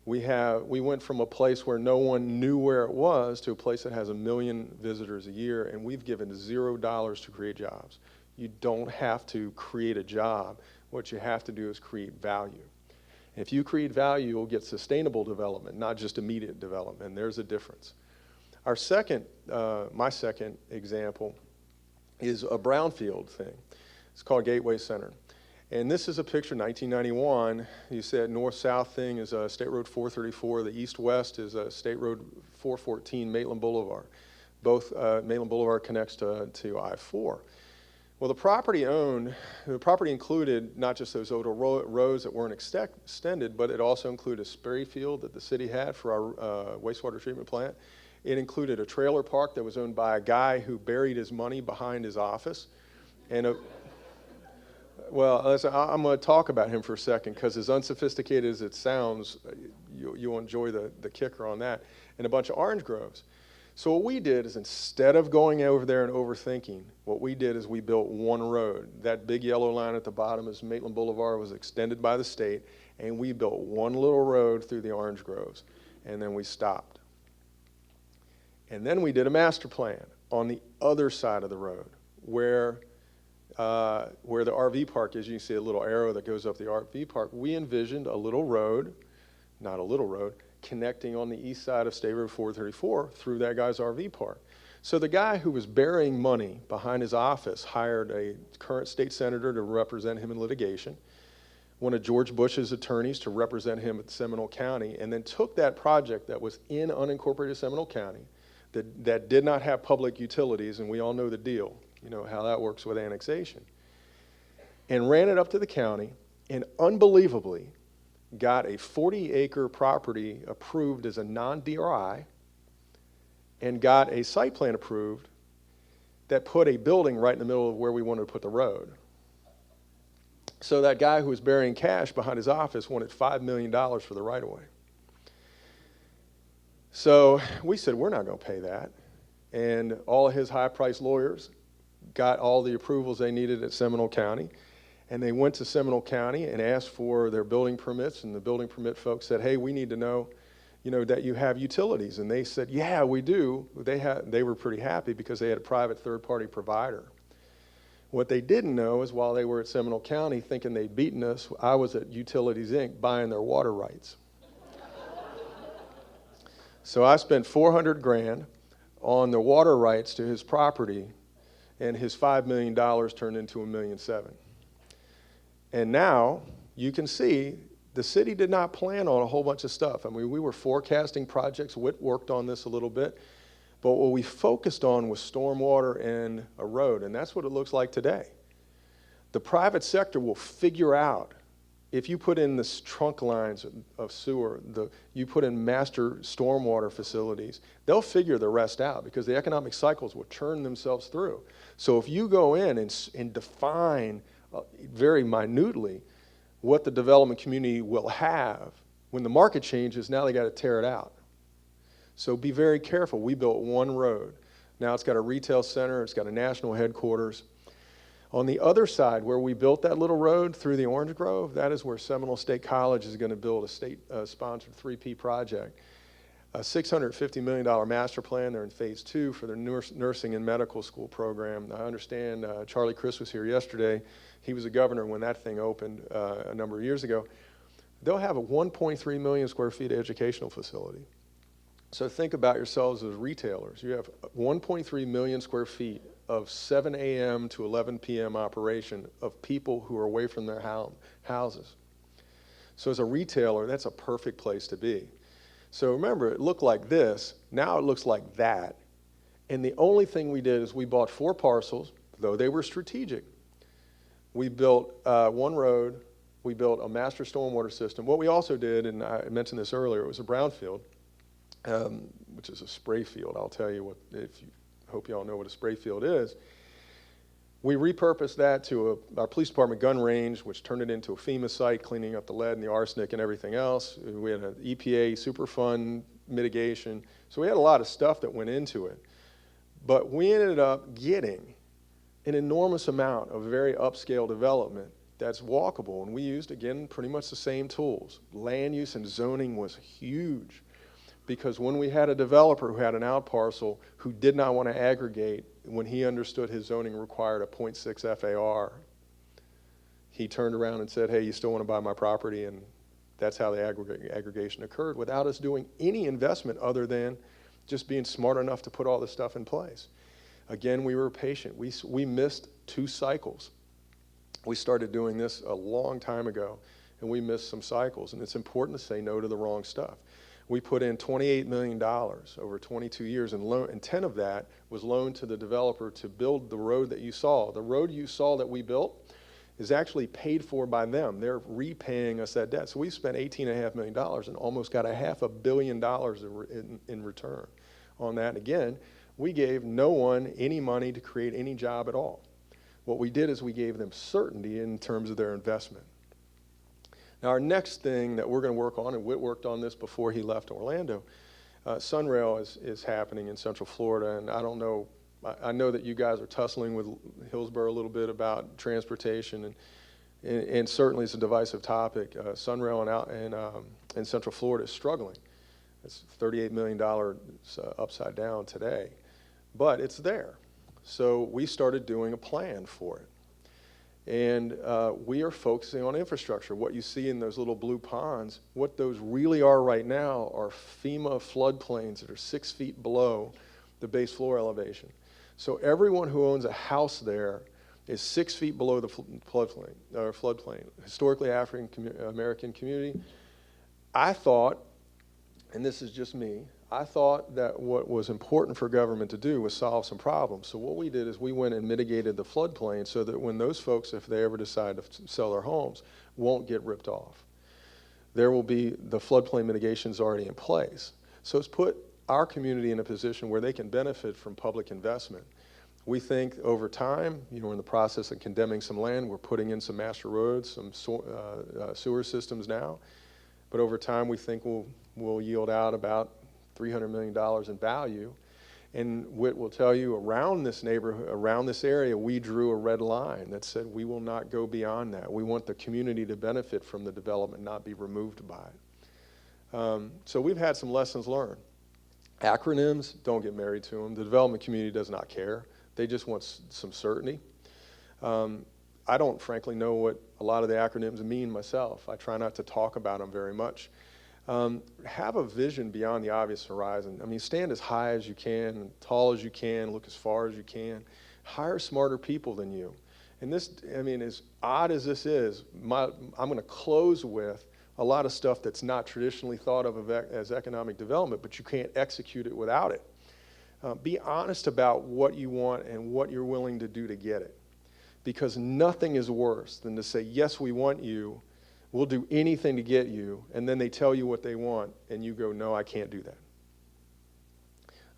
We went from a place where no one knew where it was to a place that has 1 million visitors a year, and we've given $0 to create jobs. You don't have to create a job. What you have to do is create value. If you create value, you'll get sustainable development, not just immediate development. And there's a difference. My second example is a brownfield thing. It's called Gateway Center. And this is a picture, 1991. You said north-south thing is State Road 434. The east-west is State Road 414, Maitland Boulevard. Both Maitland Boulevard connects to I-4. Well, the property included not just those older roads that weren't extended, but it also included a spray field that the city had for our wastewater treatment plant. It included a trailer park that was owned by a guy who buried his money behind his office. And well, I'm going to talk about him for a second, because as unsophisticated as it sounds, you'll enjoy the kicker on that, and a bunch of orange groves. So what we did is, instead of going over there and overthinking, what we did is we built one road. That big yellow line at the bottom is Maitland Boulevard, was extended by the state, and we built one little road through the orange groves, and then we stopped. And then we did a master plan on the other side of the road, where the RV park is. You can see a little arrow that goes up the RV park. We envisioned a little road, not a little road, connecting on the east side of State Road 434 through that guy's RV park. So the guy who was burying money behind his office hired a current state senator to represent him in litigation, one of George Bush's attorneys to represent him at Seminole County, and then took that project that was in unincorporated Seminole County that did not have public utilities, and we all know the deal, you know how that works with annexation, and ran it up to the county, and unbelievably got a 40-acre property approved as a non-DRI, and got a site plan approved that put a building right in the middle of where we wanted to put the road. So that guy who was burying cash behind his office wanted $5 million for the right-of-way. So we said, we're not going to pay that. And all of his high-priced lawyers got all the approvals they needed at Seminole County. And they went to Seminole County and asked for their building permits. And the building permit folks said, hey, we need to know, that you have utilities. And they said, yeah, we do. They were pretty happy because they had a private third-party provider. What they didn't know is, while they were at Seminole County thinking they'd beaten us, I was at Utilities Inc. buying their water rights. So I spent $400,000 on the water rights to his property, and his $5 million turned into $1.7 million. And now you can see the city did not plan on a whole bunch of stuff. I mean, we were forecasting projects. Whit worked on this a little bit. But what we focused on was stormwater and a road, and that's what it looks like today. The private sector will figure out, if you put in the trunk lines of sewer, you put in master stormwater facilities, they'll figure the rest out, because the economic cycles will churn themselves through. So if you go in and define very minutely what the development community will have, when the market changes, now they got to tear it out. So be very careful. We built one road. Now it's got a retail center, it's got a national headquarters. On the other side, where we built that little road through the orange grove, that is where Seminole State College is going to build a state-sponsored 3P project. A $650 million master plan. They're in phase 2 for their nursing and medical school program. I understand Charlie Chris was here yesterday. He was a governor when that thing opened a number of years ago. They'll have a 1.3 million square feet educational facility. So think about yourselves as retailers. You have 1.3 million square feet of 7 a.m. to 11 p.m. operation of people who are away from their houses. So as a retailer, that's a perfect place to be. So remember, it looked like this. Now it looks like that. And the only thing we did is we bought 4 parcels, though they were strategic. We built one road. We built a master stormwater system. What we also did, and I mentioned this earlier, it was a brownfield, which is a spray field. I'll tell you what, hope you all know what a spray field is. We repurposed that to our police department gun range, which turned it into a FEMA site, cleaning up the lead and the arsenic and everything else. We had an EPA Superfund mitigation. So we had a lot of stuff that went into it. But we ended up getting an enormous amount of very upscale development that's walkable. And we used, again, pretty much the same tools. Land use and zoning was huge, because when we had a developer who had an out parcel who did not want to aggregate, when he understood his zoning required a 0.6 FAR, he turned around and said, hey, you still want to buy my property? And that's how the aggregation occurred, without us doing any investment other than just being smart enough to put all this stuff in place. Again, we were patient. We missed 2 cycles. We started doing this a long time ago, and we missed some cycles. And it's important to say no to the wrong stuff. We put in $28 million over 22 years, and 10 of that was loaned to the developer to build the road that you saw. The road you saw that we built is actually paid for by them. They're repaying us that debt. So we spent $18.5 million and almost got $500 million in return on that. Again, we gave no one any money to create any job at all. What we did is we gave them certainty in terms of their investment. Now, our next thing that we're going to work on, and Whit worked on this before he left Orlando, Sunrail is happening in Central Florida, and I don't know, I know that you guys are tussling with Hillsborough a little bit about transportation, and certainly it's a divisive topic. Sunrail in Central Florida is struggling. It's $38 million upside down today, but it's there. So we started doing a plan for it. And we are focusing on infrastructure. What you see in those little blue ponds, what those really are right now are FEMA floodplains that are 6 feet below the base floor elevation. So everyone who owns a house there is 6 feet below the floodplain. Historically African American community. I thought, and this is just me, I thought that what was important for government to do was solve some problems. So what we did is we went and mitigated the floodplain so that when those folks, if they ever decide to sell their homes, won't get ripped off. There will be the floodplain mitigations already in place. So it's put our community in a position where they can benefit from public investment. We think over time, we're in the process of condemning some land. We're putting in some master roads, some sewer systems now. But over time, we think we'll yield out about $300 million in value. And Whit will tell you, around this neighborhood, around this area, we drew a red line that said we will not go beyond that. We want the community to benefit from the development, not be removed by it. So we've had some lessons learned. Acronyms, don't get married to them. The development community does not care. They just want some certainty. I don't frankly know what a lot of the acronyms mean myself. I try not to talk about them very much. Have a vision beyond the obvious horizon. I mean, stand as high as you can, tall as you can, look as far as you can. Hire smarter people than you. And this, I mean, as odd as this is, I'm going to close with a lot of stuff that's not traditionally thought of as economic development, but you can't execute it without it. Be honest about what you want and what you're willing to do to get it. Because nothing is worse than to say, yes, we want you, we'll do anything to get you, and then they tell you what they want, and you go, no, I can't do that.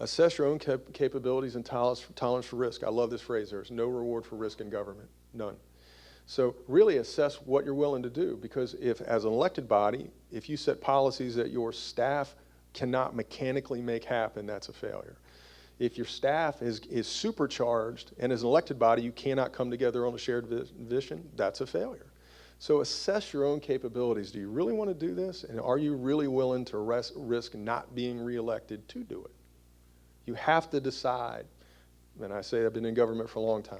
Assess your own capabilities and tolerance for risk. I love this phrase. There's no reward for risk in government, none. So really assess what you're willing to do, because if, as an elected body, if you set policies that your staff cannot mechanically make happen, that's a failure. If your staff is supercharged, and as an elected body, you cannot come together on a shared vision, that's a failure. So assess your own capabilities. Do you really want to do this? And are you really willing to risk not being reelected to do it? You have to decide, and I say I've been in government for a long time,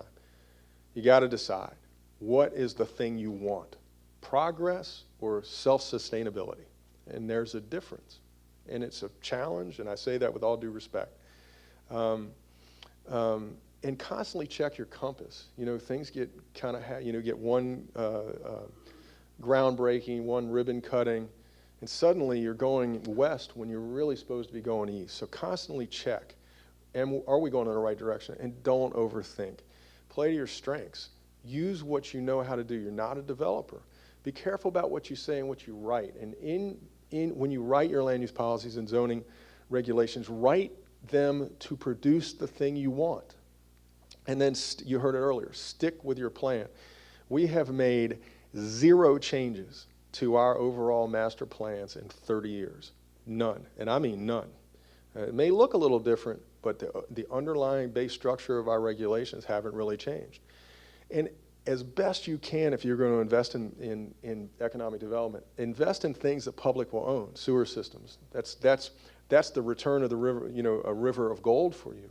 you got to decide, what is the thing you want? Progress or self-sustainability? And there's a difference. And it's a challenge, and I say that with all due respect. and constantly check your compass. Things get kind of, get one groundbreaking, one ribbon cutting, and suddenly you're going west when you're really supposed to be going east. So constantly check, and are we going in the right direction? And don't overthink. Play to your strengths. Use what you know how to do. You're not a developer. Be careful about what you say and what you write. And when you write your land use policies and zoning regulations, write them to produce the thing you want. And then, you heard it earlier, stick with your plan. We have made 0 changes to our overall master plans in 30 years. None, and I mean none. It may look a little different, but the underlying base structure of our regulations haven't really changed. And as best you can, if you're going to invest in economic development, invest in things the public will own. Sewer systems. That's the return of the river, a river of gold for you.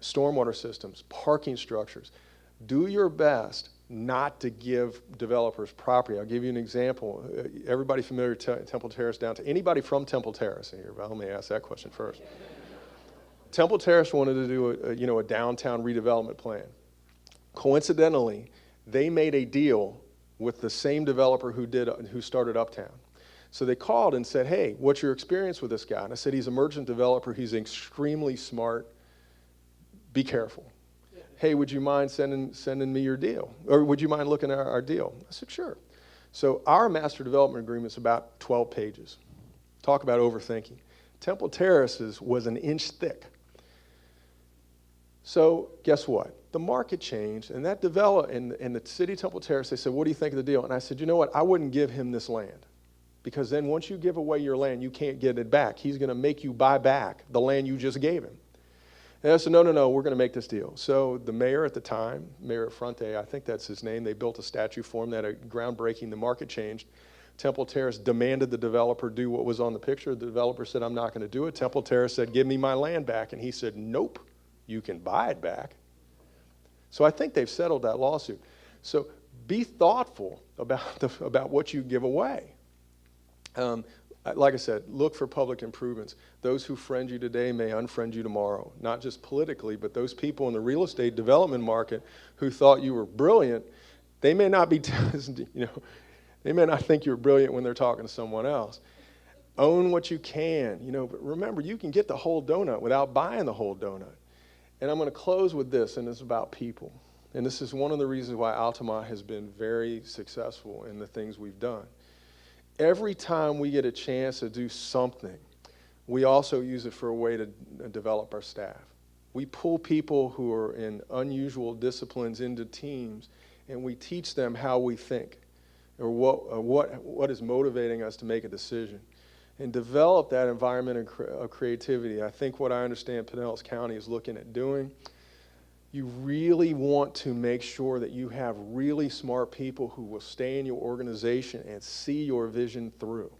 Stormwater systems, parking structures. Do your best not to give developers property. I'll give you an example. Everybody familiar with Temple Terrace downtown? Anybody from Temple Terrace here? Well, let me ask that question first. Temple Terrace wanted to do a downtown redevelopment plan. Coincidentally, they made a deal with the same developer who started Uptown. So they called and said, hey, what's your experience with this guy? And I said, he's a merchant developer. He's extremely smart. Be careful. Hey, would you mind sending me your deal? Or would you mind looking at our deal? I said, sure. So our master development agreement is about 12 pages. Talk about overthinking. Temple Terrace's was an inch thick. So guess what? The market changed, and that developed in the city of Temple Terrace. They said, what do you think of the deal? And I said, you know what? I wouldn't give him this land, because then once you give away your land, you can't get it back. He's going to make you buy back the land you just gave him. And I said, no, we're going to make this deal. So the mayor at the time, Mayor Affronte, I think that's his name, they built a statue for him that groundbreaking, the market changed. Temple Terrace demanded the developer do what was on the picture. The developer said, I'm not going to do it. Temple Terrace said, give me my land back. And he said, nope, you can buy it back. So I think they've settled that lawsuit. So be thoughtful about what you give away. Like I said, look for public improvements. Those who friend you today may unfriend you tomorrow, not just politically, but those people in the real estate development market who thought you were brilliant, they may not be, they may not think you're brilliant when they're talking to someone else. Own what you can, but remember, you can get the whole donut without buying the whole donut. And I'm going to close with this, and it's about people. And this is one of the reasons why Altamont has been very successful in the things we've done. Every time we get a chance to do something, we also use it for a way to develop our staff. We pull people who are in unusual disciplines into teams, and we teach them how we think, or what is motivating us to make a decision, and develop that environment of creativity. I think what I understand Pinellas County is looking at doing, you really want to make sure that you have really smart people who will stay in your organization and see your vision through.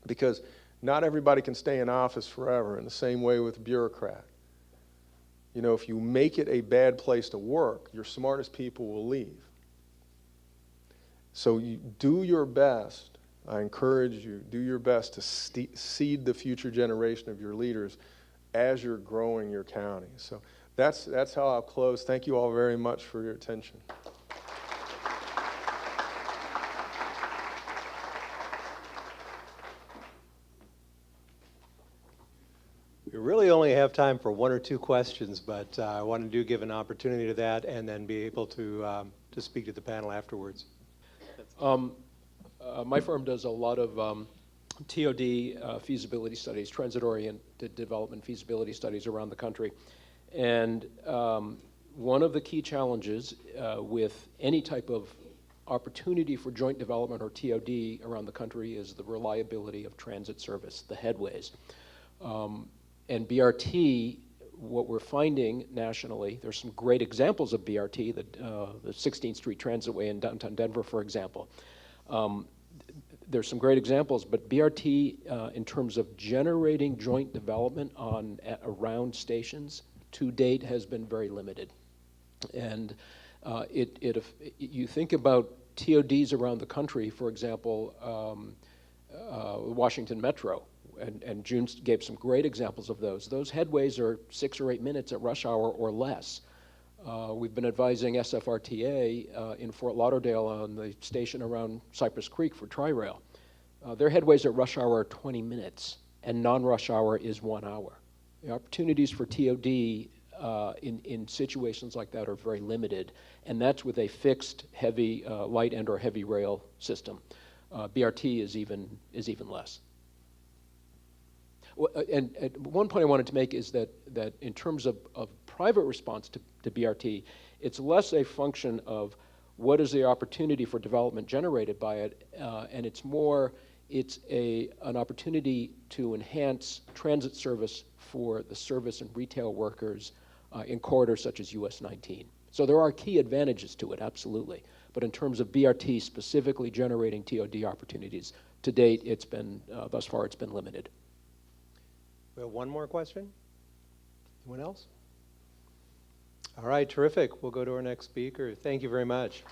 Because not everybody can stay in office forever, in the same way with bureaucrat. If you make it a bad place to work, your smartest people will leave. So you do your best. I encourage you, do your best to seed the future generation of your leaders as you're growing your county. So that's how I'll close. Thank you all very much for your attention. We really only have time for 1 or 2 questions, but I want to give an opportunity to that and then be able to speak to the panel afterwards. My firm does a lot of TOD feasibility studies, transit-oriented development feasibility studies around the country. And one of the key challenges with any type of opportunity for joint development or TOD around the country is the reliability of transit service, the headways. And BRT, what we're finding nationally, there's some great examples of BRT, the 16th Street Transitway in downtown Denver, for example. There's some great examples, but BRT, in terms of generating joint development around stations, to date has been very limited. And if you think about TODs around the country, for example, Washington Metro, and June gave some great examples of those. Those headways are 6 or 8 minutes at rush hour or less. We've been advising SFRTA in Fort Lauderdale on the station around Cypress Creek for Tri-Rail. Their headways at rush hour are 20 minutes, and non-rush hour is 1 hour. The opportunities for TOD in situations like that are very limited, and that's with a fixed heavy light and or heavy rail system. BRT is even less. And one point I wanted to make is that in terms of private response to BRT, it's less a function of what is the opportunity for development generated by it, and it's an opportunity to enhance transit service for the service and retail workers in corridors such as US 19. So there are key advantages to it, absolutely. But in terms of BRT specifically generating TOD opportunities, to date, thus far, it's been limited. We have one more question. Anyone else? All right, terrific. We'll go to our next speaker. Thank you very much.